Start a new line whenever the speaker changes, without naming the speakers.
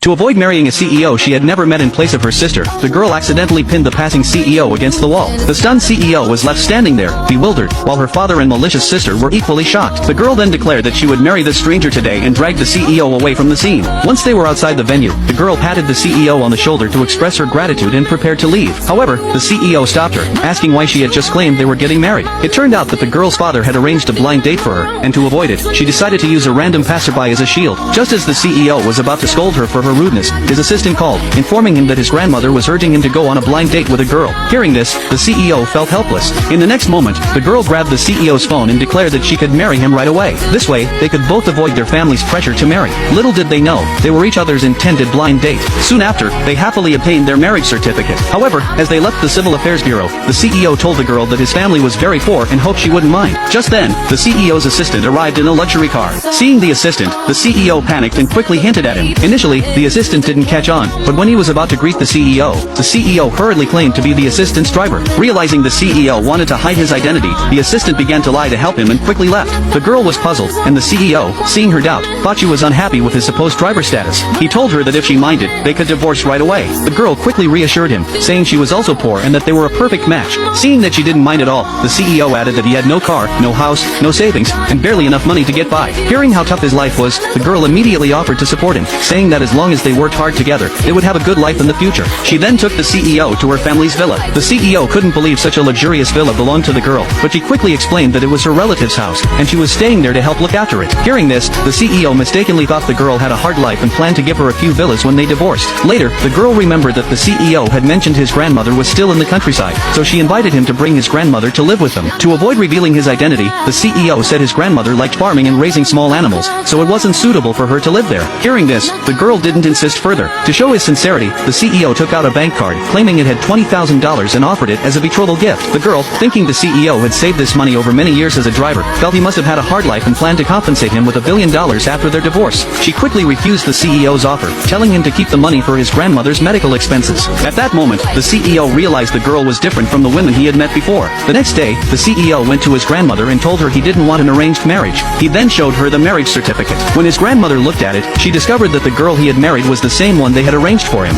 To avoid marrying a CEO she had never met in place of her sister, the girl accidentally pinned the passing CEO against the wall. The stunned CEO was left standing there, bewildered, while her father and malicious sister were equally shocked. The girl then declared that she would marry this stranger today and dragged the CEO away from the scene. Once they were outside the venue, the girl patted the CEO on the shoulder to express her gratitude and prepared to leave. However, the CEO stopped her, asking why she had just claimed they were getting married. It turned out that the girl's father had arranged a blind date for her, and to avoid it, she decided to use a random passerby as a shield. Just as the CEO was about to scold her for her rudeness, his assistant called, informing him that his grandmother was urging him to go on a blind date with a girl. Hearing this, the CEO felt helpless. In the next moment, the girl grabbed the CEO's phone and declared that she could marry him right away. This way, they could both avoid their family's pressure to marry. Little did they know, they were each other's intended blind date. Soon after, they happily obtained their marriage certificate. However, as they left the Civil Affairs Bureau, the CEO told the girl that his family was very poor and hoped she wouldn't mind. Just then, the CEO's assistant arrived in a luxury car. Seeing the assistant, the CEO panicked and quickly hinted at him. Initially, the assistant didn't catch on, but when he was about to greet the CEO hurriedly claimed to be the assistant's driver. Realizing the CEO wanted to hide his identity, the assistant began to lie to help him and quickly left. The girl was puzzled, and the CEO, seeing her doubt, thought she was unhappy with his supposed driver status. He told her that if she minded, they could divorce right away. The girl quickly reassured him, saying she was also poor and that they were a perfect match. Seeing that she didn't mind at all, the CEO added that he had no car, no house, no savings, and barely enough money to get by. Hearing how tough his life was, the girl immediately offered to support him, saying that as long as they worked hard together, they would have a good life in the future. She then took the CEO to her family's villa. The CEO couldn't believe such a luxurious villa belonged to the girl, but she quickly explained that it was her relative's house, and she was staying there to help look after it. Hearing this, the CEO mistakenly thought the girl had a hard life and planned to give her a few villas when they divorced. Later, the girl remembered that the CEO had mentioned his grandmother was still in the countryside, so she invited him to bring his grandmother to live with them. To avoid revealing his identity, the CEO said his grandmother liked farming and raising small animals, so it wasn't suitable for her to live there. Hearing this, the girl didn't insist further. To show his sincerity, the CEO took out a bank card, claiming it had $20,000 and offered it as a betrothal gift. The girl, thinking the CEO had saved this money over many years as a driver, felt he must have had a hard life and planned to compensate him with $1 billion after their divorce. She quickly refused the CEO's offer, telling him to keep the money for his grandmother's medical expenses. At that moment, the CEO realized the girl was different from the women he had met before. The next day, the CEO went to his grandmother and told her he didn't want an arranged marriage. He then showed her the marriage certificate. When his grandmother looked at it, she discovered that the girl he had married was the same one they had arranged for him.